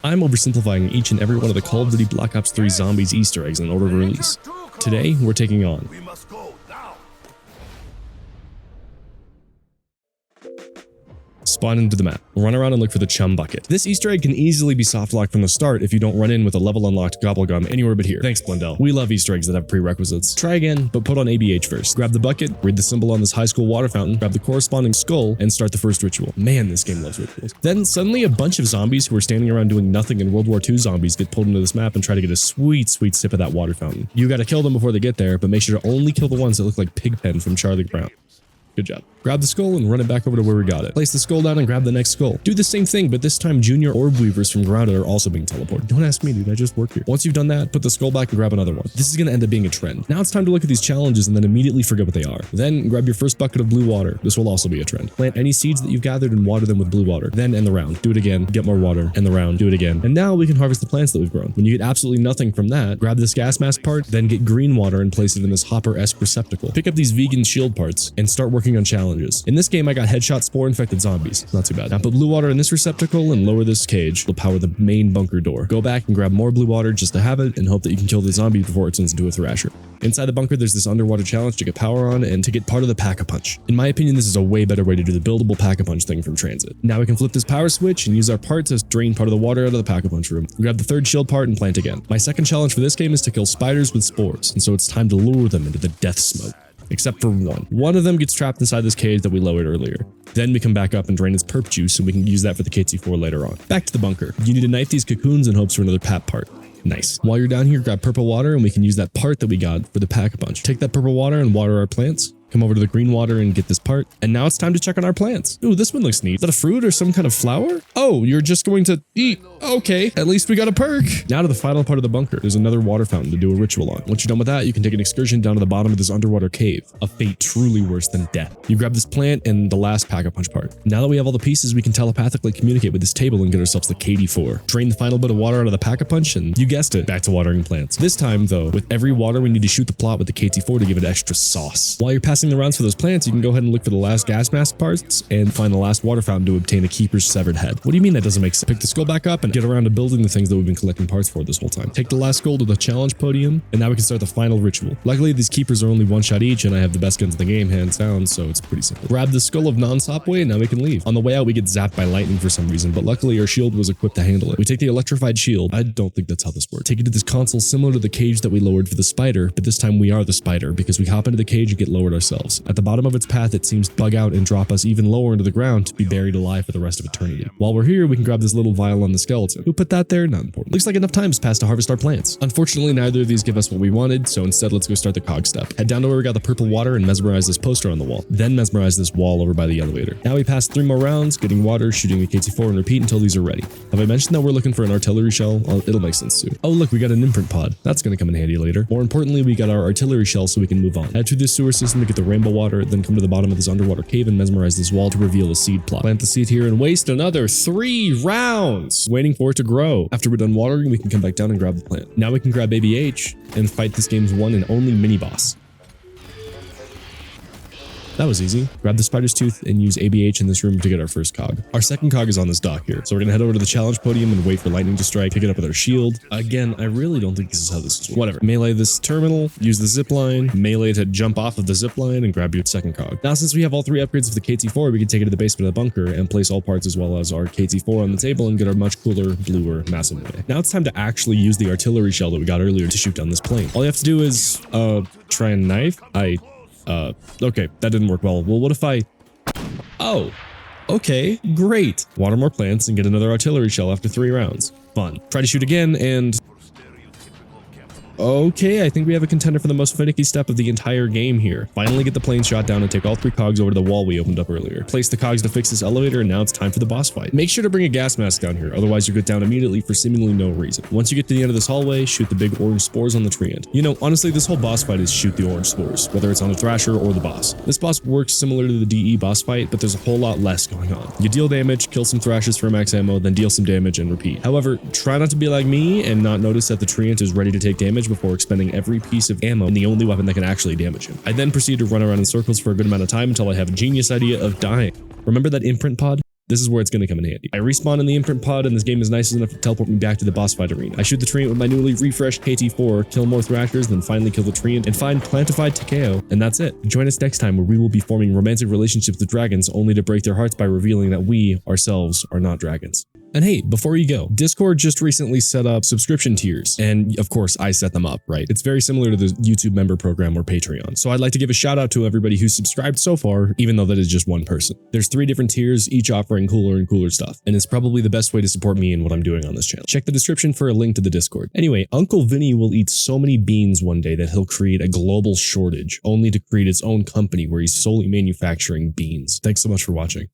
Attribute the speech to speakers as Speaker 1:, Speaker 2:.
Speaker 1: I'm oversimplifying each and every one of the Call of Duty Black Ops 3 Zombies Easter eggs in order of release. Today, we're taking on spawn into the map. Run around and look for the chum bucket. This Easter egg can easily be soft locked from the start if you don't run in with a level unlocked gobblegum anywhere but here. Thanks, Blundell. We love Easter eggs that have prerequisites. Try again, but put on ABH first. Grab the bucket, read the symbol on this high school water fountain, grab the corresponding skull, and start the first ritual. Man, this game loves rituals. Then suddenly a bunch of zombies who are standing around doing nothing in World War II zombies get pulled into this map and try to get a sweet sip of that water fountain. You gotta kill them before they get there, but make sure to only kill the ones that look like Pigpen from Charlie Brown. Good job. Grab the skull and run it back over to where we got it. Place the skull down and grab the next skull. Do the same thing, but this time Junior Orb Weavers from Grounded are also being teleported. Don't ask me, dude. I just work here. Once you've done that, put the skull back and grab another one. This is going to end up being a trend. Now it's time to look at these challenges and then immediately forget what they are. Then grab your first bucket of blue water. This will also be a trend. Plant any seeds that you've gathered and water them with blue water. Then end the round. Do it again. Get more water. End the round. Do it again. And now we can harvest the plants that we've grown. When you get absolutely nothing from that, grab this gas mask part, then get green water and place it in this hopper-esque receptacle. Pick up these vegan shield parts and start working on challenges. In this game, I got headshot spore infected zombies. Not too bad. Now put blue water in this receptacle and lower this cage. It'll power the main bunker door. Go back and grab more blue water just to have it and hope that you can kill the zombie before it turns into a thrasher. Inside the bunker, there's this underwater challenge to get power on and to get part of the pack-a-punch. In my opinion, this is a way better way to do the buildable pack-a-punch thing from Transit. Now we can flip this power switch and use our part to drain part of the water out of the pack-a-punch room. Grab the third shield part and plant again. My second challenge for this game is to kill spiders with spores, and so it's time to lure them into the death smoke. Except for one. One of them gets trapped inside this cage that we lowered earlier. Then we come back up and drain its perp juice and we can use that for the KT4 later on. Back to the bunker. You need to knife these cocoons in hopes for another PAP part. Nice. While you're down here, grab purple water and we can use that part that we got for the pack-a-punch. Take that purple water and water our plants. Come over to the green water and get this part. And now it's time to check on our plants. Ooh, this one looks neat. Is that a fruit or some kind of flower? Oh, you're just going to eat. Okay, at least we got a perk. Now to the final part of the bunker. There's another water fountain to do a ritual on. Once you're done with that, you can take an excursion down to the bottom of this underwater cave. A fate truly worse than death. You grab this plant and the last pack-a-punch part. Now that we have all the pieces, we can telepathically communicate with this table and get ourselves the KD4. Drain the final bit of water out of the pack-a-punch and you guessed it, back to watering plants. This time though, with every water, we need to shoot the plot with the KT4 to give it extra sauce. While you're passing the rounds for those plants, you can go ahead and look for the last gas mask parts and find the last water fountain to obtain a keeper's severed head. What do you mean that doesn't make sense? Pick the skull back up and get around to building the things that we've been collecting parts for this whole time. Take the last skull to the challenge podium, and now we can start the final ritual. Luckily, these keepers are only one shot each, and I have the best guns in the game, hands down, so it's pretty simple. Grab the skull of non-Sopway, and now we can leave. On the way out, we get zapped by lightning for some reason, but luckily our shield was equipped to handle it. We take the electrified shield. I don't think that's how this works. Take it to this console similar to the cage that we lowered for the spider, but this time we are the spider because we hop into the cage and get lowered ourselves. At the bottom of its path, it seems to bug out and drop us even lower into the ground to be buried alive for the rest of eternity. While we're here, we can grab this little vial on the skeleton. Who put that there? Not important. Looks like enough time has passed to harvest our plants. Unfortunately, neither of these give us what we wanted, so instead let's go start the cog step. Head down to where we got the purple water and mesmerize this poster on the wall. Then mesmerize this wall over by the elevator. Now we pass 3 more rounds, getting water, shooting the KT4 and repeat until these are ready. Have I mentioned that we're looking for an artillery shell? Well, it'll make sense soon. Oh look, we got an imprint pod. That's gonna come in handy later. More importantly, we got our artillery shell so we can move on. Head through this sewer system to get the rainbow water, then come to the bottom of this underwater cave and mesmerize this wall to reveal a seed plot. Plant the seed here and waste another 3 rounds waiting for it to grow. After we're done watering, we can come back down and grab the plant. Now we can grab ABH and fight this game's one and only mini boss. That was easy. Grab the spider's tooth and use ABH in this room to get our first cog. Our second cog is on this dock here. So we're gonna head over to the challenge podium and wait for lightning to strike, pick it up with our shield. Again, I really don't think this is how this is. Whatever. Melee this terminal, use the zip line, melee to jump off of the zip line and grab your second cog. Now, since we have all 3 upgrades of the KT4, we can take it to the basement of the bunker and place all parts as well as our KT4 on the table and get our much cooler, bluer, massive melee. Now it's time to actually use the artillery shell that we got earlier to shoot down this plane. All you have to do is, try and knife. Okay, that didn't work well. Well, what if oh, okay, great. Water more plants and get another artillery shell after 3 rounds. Fun. Try to shoot again and okay, I think we have a contender for the most finicky step of the entire game here. Finally get the plane shot down and take all 3 cogs over to the wall we opened up earlier. Place the cogs to fix this elevator and now it's time for the boss fight. Make sure to bring a gas mask down here, otherwise you get down immediately for seemingly no reason. Once you get to the end of this hallway, shoot the big orange spores on the tree end. You know, honestly, this whole boss fight is shoot the orange spores, whether it's on a thrasher or the boss. This boss works similar to the DE boss fight, but there's a whole lot less going on. You deal damage, kill some thrashers for max ammo, then deal some damage and repeat. However, try not to be like me and not notice that the tree ant is ready to take damage before expending every piece of ammo and the only weapon that can actually damage him. I then proceed to run around in circles for a good amount of time until I have a genius idea of dying. Remember that imprint pod? This is where it's going to come in handy. I respawn in the imprint pod, and this game is nice enough to teleport me back to the boss fight arena. I shoot the treant with my newly refreshed KT4, kill more thrashers, then finally kill the treant, and find plantified Takeo, and that's it. Join us next time where we will be forming romantic relationships with dragons only to break their hearts by revealing that we, ourselves, are not dragons. And hey, before you go, Discord just recently set up subscription tiers, and of course I set them up, right? It's very similar to the YouTube member program or Patreon. So I'd like to give a shout out to everybody who's subscribed so far, even though that is just one person. There's 3 different tiers, each offering cooler and cooler stuff, and it's probably the best way to support me and what I'm doing on this channel. Check the description for a link to the Discord. Anyway, Uncle Vinny will eat so many beans one day that he'll create a global shortage, only to create its own company where he's solely manufacturing beans. Thanks so much for watching.